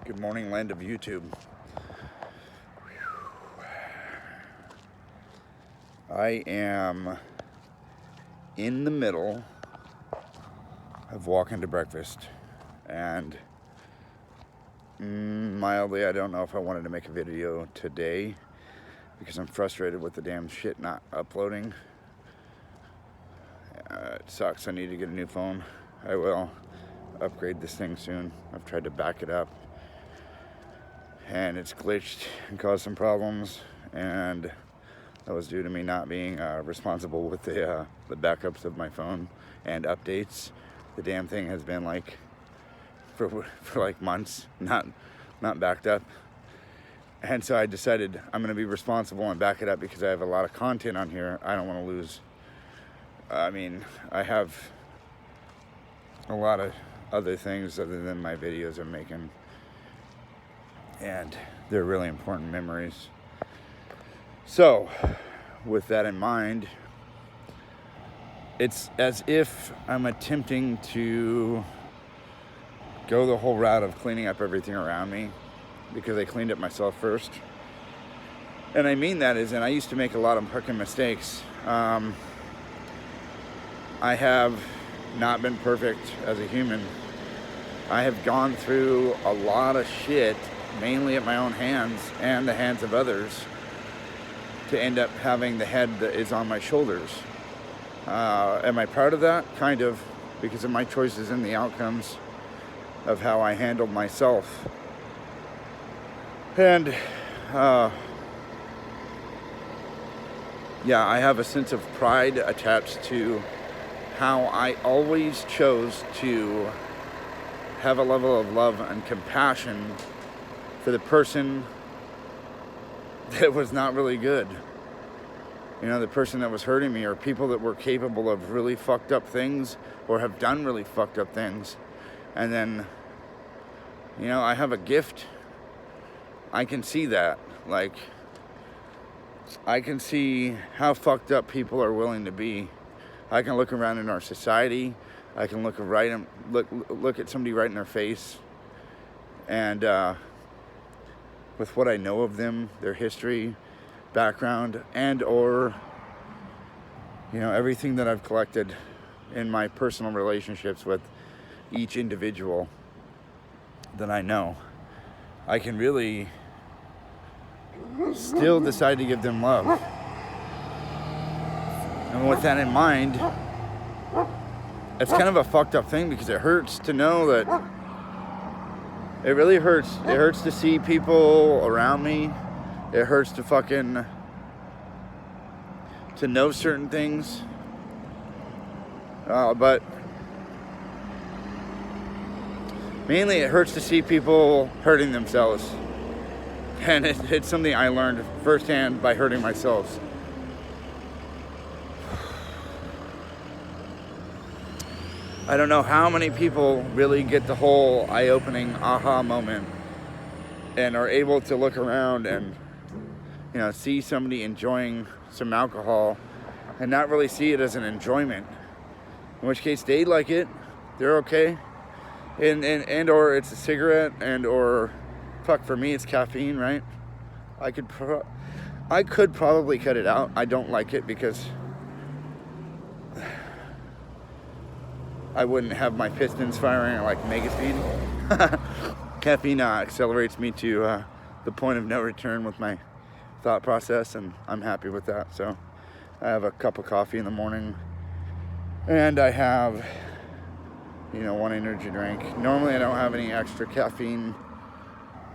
Good morning, land of YouTube. I am in the middle of walking to breakfast, and mildly, I don't know if I wanted to make a video today because I'm frustrated with the damn shit not uploading. It sucks. I need to get a new phone. I will upgrade this thing soon. I've tried to back it up, and it's glitched and caused some problems, and that was due to me not being responsible with the backups of my phone and updates. The damn thing has been like for like months not backed up, and so I decided I'm going to be responsible and back it up because I have a lot of content on here. I don't want to lose. I mean, I have a lot of other things other than my videos I'm making, and they're really important memories. So, with that in mind, it's as if I'm attempting to go the whole route of cleaning up everything around me because I cleaned up myself first. And I mean that and I used to make a lot of fucking mistakes. I have not been perfect as a human. I have gone through a lot of shit, mainly at my own hands and the hands of others, to end up having the head that is on my shoulders. Am I proud of that? Kind of, because of my choices and the outcomes of how I handled myself. And yeah, I have a sense of pride attached to how I always chose to have a level of love and compassion for the person that was not really good. You know, the person that was hurting me, or people that were capable of really fucked up things or have done really fucked up things. And then, you know, I have a gift. I can see that. Like, I can see how fucked up people are willing to be. I can look around in our society. I can look at somebody right in their face, and with what I know of them, their history, background, and or, you know, everything that I've collected in my personal relationships with each individual that I know, I can really still decide to give them love. And with that in mind, it's kind of a fucked up thing because it hurts to know that. It really hurts. It hurts to see people around me. It hurts to know certain things. But mainly it hurts to see people hurting themselves. And it's something I learned firsthand by hurting myself. I don't know how many people really get the whole eye-opening aha moment and are able to look around and, you know, see somebody enjoying some alcohol and not really see it as an enjoyment. In which case they like it, they're okay, and or it's a cigarette, and or fuck, for me it's caffeine, right? I could probably cut it out. I don't like it because I wouldn't have my pistons firing at like mega speed. Caffeine accelerates me to the point of no return with my thought process, and I'm happy with that. So I have a cup of coffee in the morning, and I have, you know, one energy drink. Normally I don't have any extra caffeine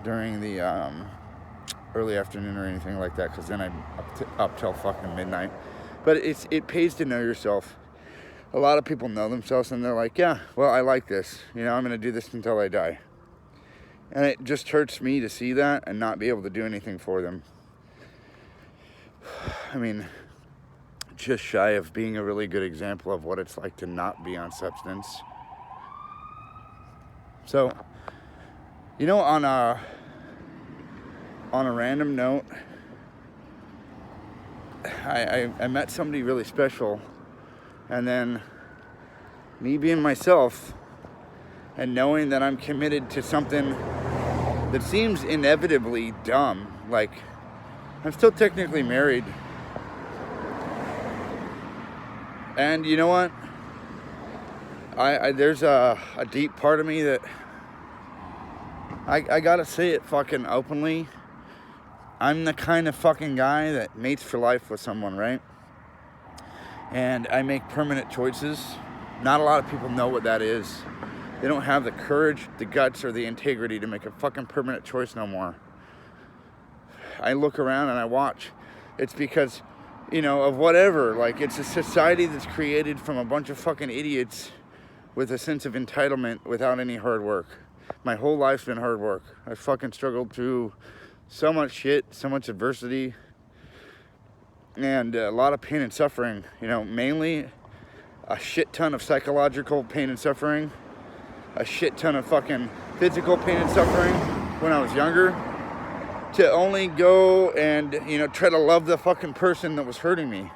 during the early afternoon or anything like that, because then I'm up till fucking midnight. But it pays to know yourself. A lot of people know themselves and they're like, yeah, well, I like this. You know, I'm going to do this until I die. And it just hurts me to see that and not be able to do anything for them. I mean, just shy of being a really good example of what it's like to not be on substance. So, you know, on a random note, I met somebody really special. And then me being myself and knowing that I'm committed to something that seems inevitably dumb. Like, I'm still technically married. And you know what? There's a deep part of me that I gotta say it fucking openly. I'm the kind of fucking guy that mates for life with someone, right? And I make permanent choices. Not a lot of people know what that is. They don't have the courage, the guts, or the integrity to make a fucking permanent choice no more. I look around and I watch. It's because, of whatever. Like, it's a society that's created from a bunch of fucking idiots with a sense of entitlement without any hard work. My whole life's been hard work. I fucking struggled through so much shit, so much adversity, and a lot of pain and suffering. Mainly a shit ton of psychological pain and suffering, a shit ton of fucking physical pain and suffering when I was younger, to only go and, try to love the fucking person that was hurting me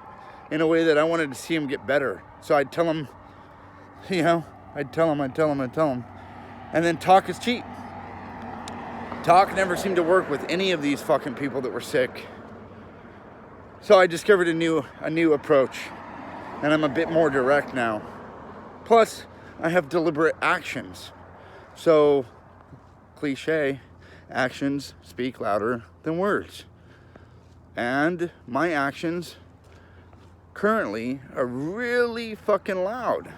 in a way that I wanted to see him get better. So I'd tell him, I'd tell him. And then talk is cheap. Talk never seemed to work with any of these fucking people that were sick. So I discovered a new approach. And I'm a bit more direct now. Plus, I have deliberate actions. So, cliche, actions speak louder than words. And my actions currently are really fucking loud.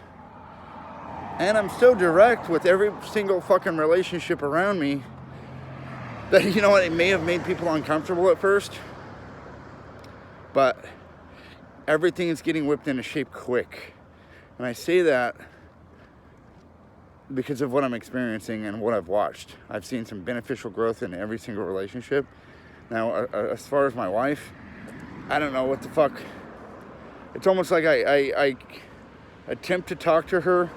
And I'm so direct with every single fucking relationship around me that, it may have made people uncomfortable at first. But everything is getting whipped into shape quick. And I say that because of what I'm experiencing and what I've watched. I've seen some beneficial growth in every single relationship. Now, as far as my wife, I don't know what the fuck. It's almost like I attempt to talk to her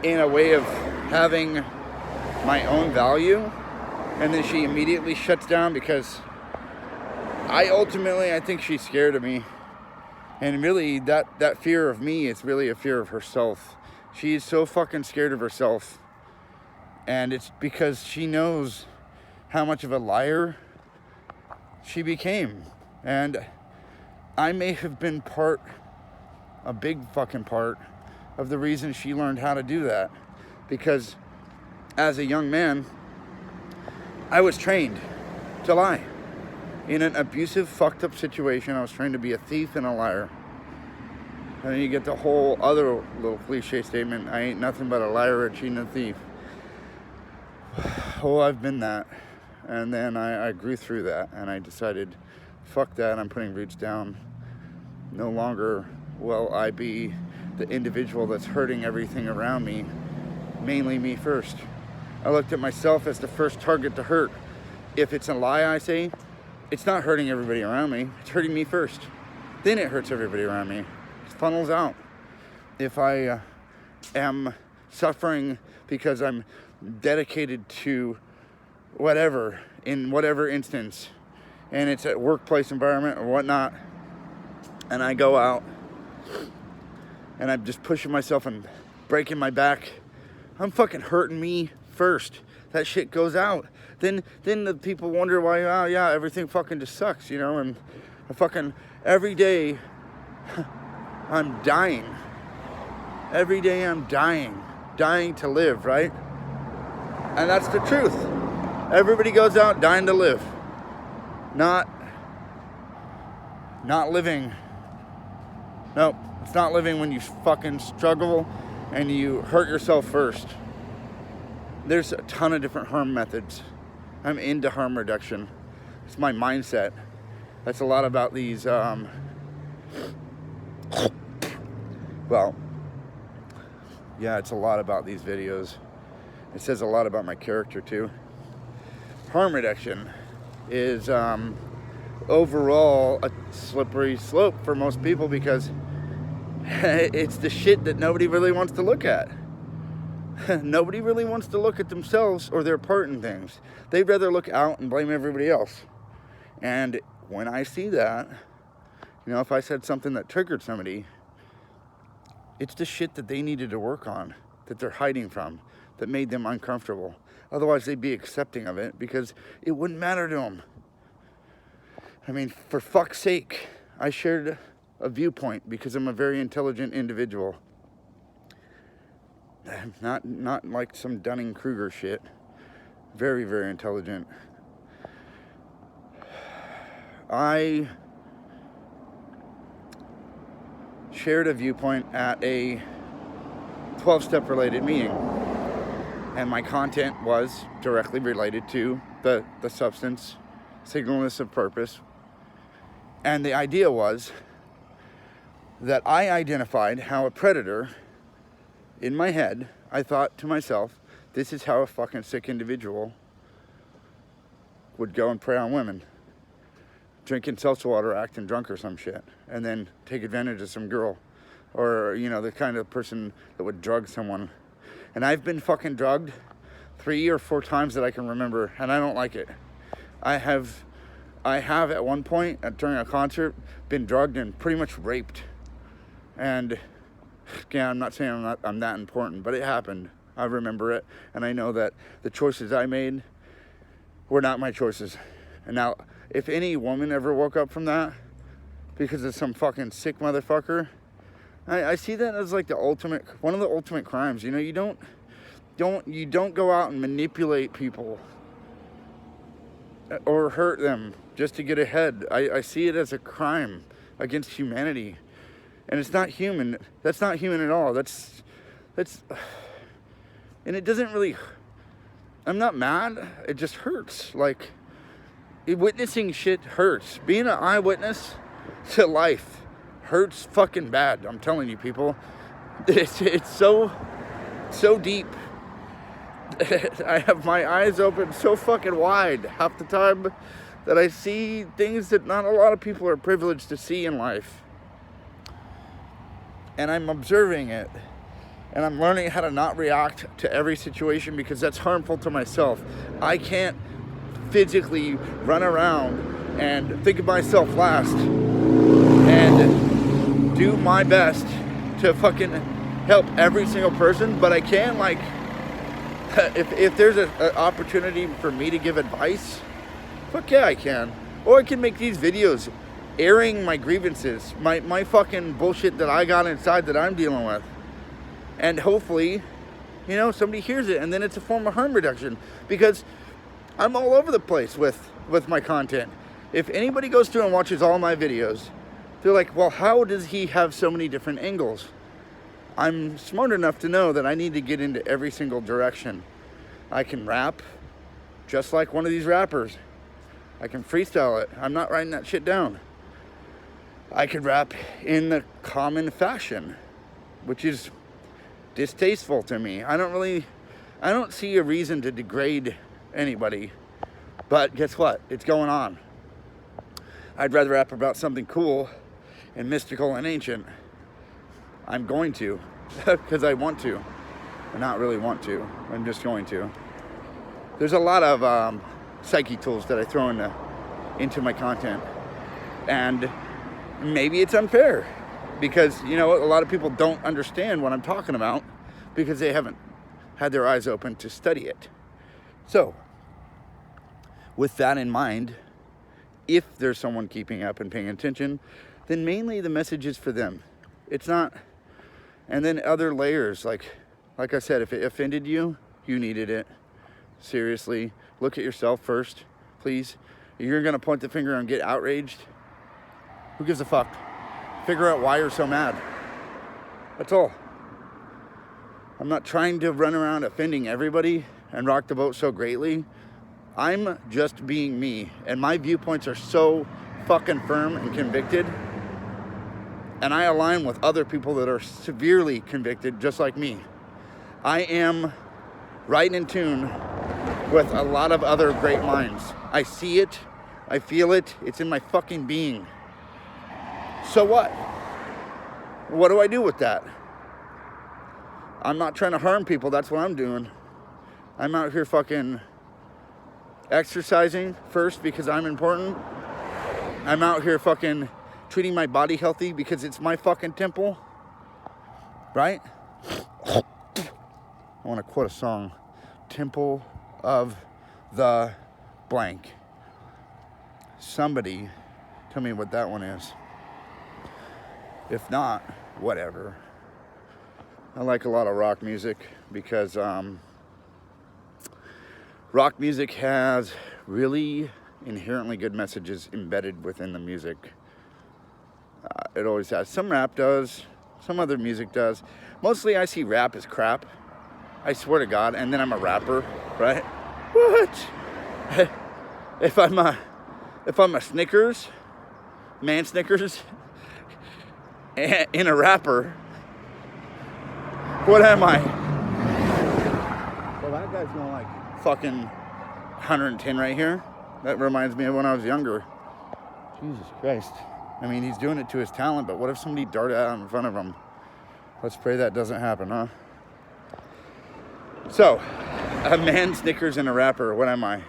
in a way of having my own value, and then she immediately shuts down because I think she's scared of me. And really, that fear of me is really a fear of herself. She's so fucking scared of herself. And it's because she knows how much of a liar she became. And I may have been a big fucking part of the reason she learned how to do that. Because as a young man, I was trained to lie. In an abusive, fucked up situation, I was trained to be a thief and a liar. And then you get the whole other little cliche statement, I ain't nothing but a liar, a cheat, and a thief. Oh, I've been that. And then I grew through that, and I decided, fuck that, I'm putting roots down. No longer will I be the individual that's hurting everything around me, mainly me first. I looked at myself as the first target to hurt. If it's a lie I say, it's not hurting everybody around me, it's hurting me first. Then it hurts everybody around me. It funnels out. If I am suffering because I'm dedicated to whatever, in whatever instance, and it's a workplace environment or whatnot, and I go out and I'm just pushing myself and breaking my back, I'm fucking hurting me first. That shit goes out. Then the people wonder why, oh yeah, everything fucking just sucks, and I fucking, every day, I'm dying. Every day I'm dying to live, right? And that's the truth. Everybody goes out dying to live. Not living. Nope, it's not living when you fucking struggle and you hurt yourself first. There's a ton of different harm methods. I'm into harm reduction. It's my mindset. That's a lot about these, it's a lot about these videos. It says a lot about my character too. Harm reduction is overall a slippery slope for most people because it's the shit that nobody really wants to look at. Nobody really wants to look at themselves or their part in things. They'd rather look out and blame everybody else. And when I see that, if I said something that triggered somebody, it's the shit that they needed to work on, that they're hiding from. that made them uncomfortable. Otherwise, they'd be accepting of it because it wouldn't matter to them. I mean, for fuck's sake, I shared a viewpoint because I'm a very intelligent individual. Not like some Dunning-Kruger shit. Very, very intelligent. I shared a viewpoint at a 12-step related meeting. And my content was directly related to the substance, singleness of purpose. And the idea was that I identified how a predator, in my head, I thought to myself, this is how a fucking sick individual would go and prey on women. Drinking seltzer water, acting drunk or some shit. And then take advantage of some girl. Or, you know, the kind of person that would drug someone. And I've been fucking drugged 3 or 4 times that I can remember, and I don't like it. I have at one point during a concert been drugged and pretty much raped. And yeah, I'm not saying I'm that important, but it happened. I remember it, and I know that the choices I made were not my choices. And now, if any woman ever woke up from that because of some fucking sick motherfucker, I see that as like one of the ultimate crimes. You know, you don't go out and manipulate people or hurt them just to get ahead. I see it as a crime against humanity, and it's not human. That's not human at all. That's, and it doesn't really. I'm not mad. It just hurts. Like, witnessing shit hurts. Being an eyewitness to life hurts fucking bad. I'm telling you, people. It's so deep. I have my eyes open so fucking wide half the time that I see things that not a lot of people are privileged to see in life. And I'm observing it. And I'm learning how to not react to every situation because that's harmful to myself. I can't physically run around and think of myself last and do my best to fucking help every single person, but I can, like, if there's an opportunity for me to give advice, fuck yeah, I can. Or I can make these videos airing my grievances, my fucking bullshit that I got inside that I'm dealing with. And hopefully, you know, somebody hears it, and then it's a form of harm reduction, because I'm all over the place with my content. If anybody goes through and watches all my videos, they're like, well, how does he have so many different angles? I'm smart enough to know that I need to get into every single direction. I can rap just like one of these rappers. I can freestyle it. I'm not writing that shit down. I could rap in the common fashion, which is distasteful to me. I don't see a reason to degrade anybody. But guess what? It's going on. I'd rather rap about something cool and mystical and ancient. I'm going to, because I want to. I not really want to. I'm just going to. There's a lot of psyche tools that I throw into my content. And maybe it's unfair. Because, you know, a lot of people don't understand what I'm talking about because they haven't had their eyes open to study it. So, with that in mind, if there's someone keeping up and paying attention, then mainly the message is for them. It's not, and then other layers, like I said, if it offended you, you needed it. Seriously, look at yourself first, please. If you're gonna point the finger and get outraged, who gives a fuck? Figure out why you're so mad. That's all. I'm not trying to run around offending everybody and rock the boat so greatly. I'm just being me, and my viewpoints are so fucking firm and convicted, and I align with other people that are severely convicted just like me. I am right in tune with a lot of other great minds. I see it, I feel it, it's in my fucking being. So what? What do I do with that? I'm not trying to harm people, that's what I'm doing. I'm out here fucking exercising first because I'm important. I'm out here fucking treating my body healthy because it's my fucking temple. Right? I want to quote a song, Temple of the blank. Somebody tell me what that one is. If not, whatever. I like a lot of rock music because rock music has really inherently good messages embedded within the music. It always has. Some rap does, some other music does. Mostly I see rap as crap. I swear to God, and then I'm a rapper, right? What? If I'm a Snickers, man Snickers, and a rapper, what am I? Well, that guy's going like fucking 110 right here. That reminds me of when I was younger. Jesus Christ. I mean, he's doing it to his talent, but what if somebody darted out in front of him? Let's pray that doesn't happen, huh? So, a man Snickers and a rapper, what am I?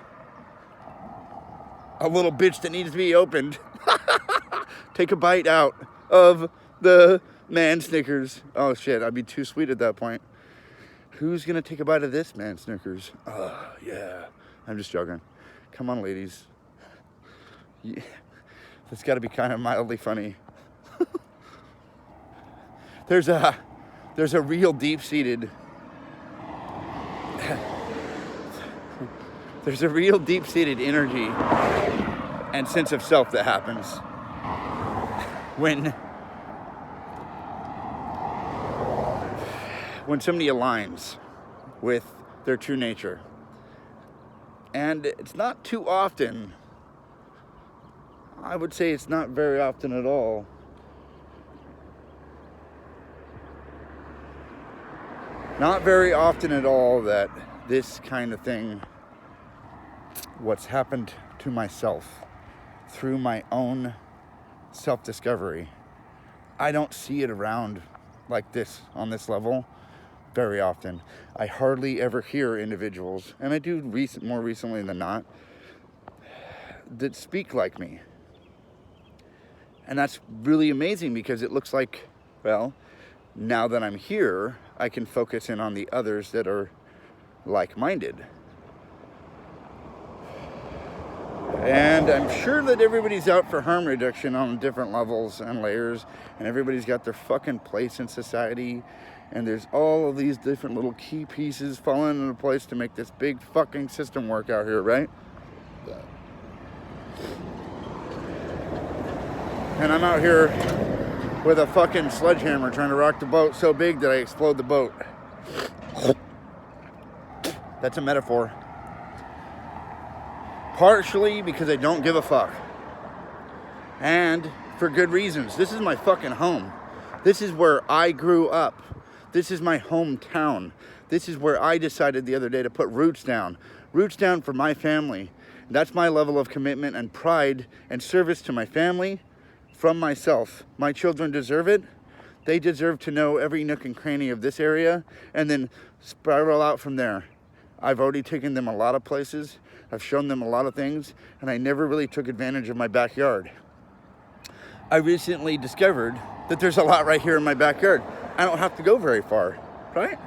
A little bitch that needs to be opened. Take a bite out of the man Snickers. Oh shit, I'd be too sweet at that point. Who's gonna take a bite of this man Snickers? Oh yeah. I'm just joking. Come on, ladies. Yeah. It's gotta be kind of mildly funny. There's a real deep-seated energy and sense of self that happens when somebody aligns with their true nature. And it's not too often. I would say it's not very often at all. Not very often at all that this kind of thing, what's happened to myself through my own self-discovery, I don't see it around like this, on this level, very often. I hardly ever hear individuals, and I do more recently than not, that speak like me. And that's really amazing because it looks like, well, now that I'm here, I can focus in on the others that are like-minded. And I'm sure that everybody's out for harm reduction on different levels and layers, and everybody's got their fucking place in society, and there's all of these different little key pieces falling into place to make this big fucking system work out here, right? And I'm out here with a fucking sledgehammer trying to rock the boat so big that I explode the boat. That's a metaphor. Partially because I don't give a fuck. And for good reasons. This is my fucking home. This is where I grew up. This is my hometown. This is where I decided the other day to put roots down. Roots down for my family. That's my level of commitment and pride and service to my family from myself. My children deserve it. They deserve to know every nook and cranny of this area and then spiral out from there. I've already taken them a lot of places. I've shown them a lot of things, and I never really took advantage of my backyard. I recently discovered that there's a lot right here in my backyard. I don't have to go very far, right?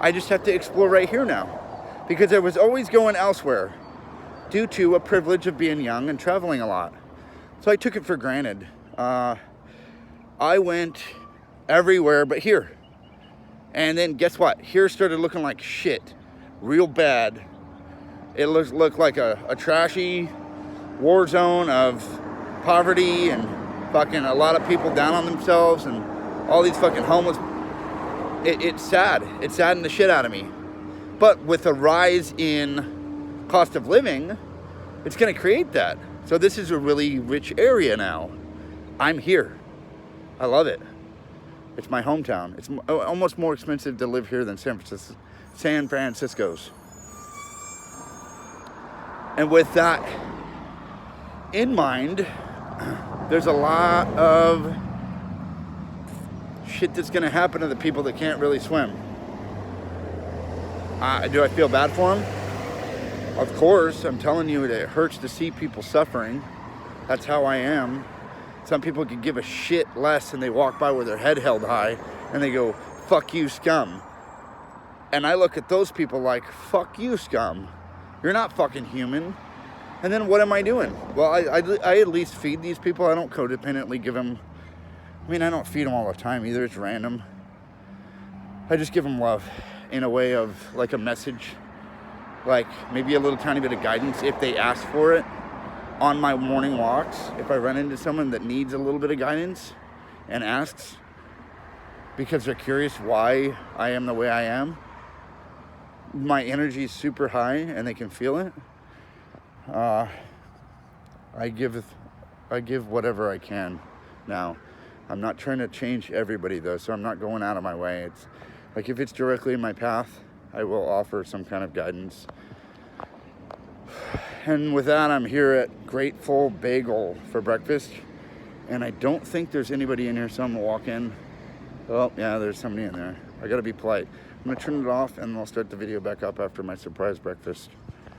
I just have to explore right here now, because I was always going elsewhere due to a privilege of being young and traveling a lot. So I took it for granted. I went everywhere but here. And then guess what? Here started looking like shit. Real bad. It looked like a trashy war zone of poverty and fucking a lot of people down on themselves and all these fucking homeless. It's sad. It saddened the shit out of me. But with a rise in cost of living, it's going to create that. So this is a really rich area now. I'm here. I love it. It's my hometown. It's almost more expensive to live here than San Francisco's. And with that in mind, there's a lot of shit that's going to happen to the people that can't really swim. Do I feel bad for them? Of course. I'm telling you, it hurts to see people suffering. That's how I am. Some people could give a shit less and they walk by with their head held high and they go, fuck you, scum. And I look at those people like, fuck you, scum. You're not fucking human. And then what am I doing? Well, I at least feed these people. I don't codependently give them, I mean, I don't feed them all the time either. It's random. I just give them love in a way of like a message, like maybe a little tiny bit of guidance if they ask for it on my morning walks. If I run into someone that needs a little bit of guidance and asks because they're curious why I am the way I am, my energy is super high and they can feel it. I give whatever I can now. I'm not trying to change everybody though, so I'm not going out of my way. It's like if it's directly in my path, I will offer some kind of guidance. And with that, I'm here at Grateful Bagel for breakfast. And I don't think there's anybody in here, so I'm gonna walk in. Oh, yeah, there's somebody in there. I gotta be polite. I'm gonna turn it off and I'll start the video back up after my surprise breakfast.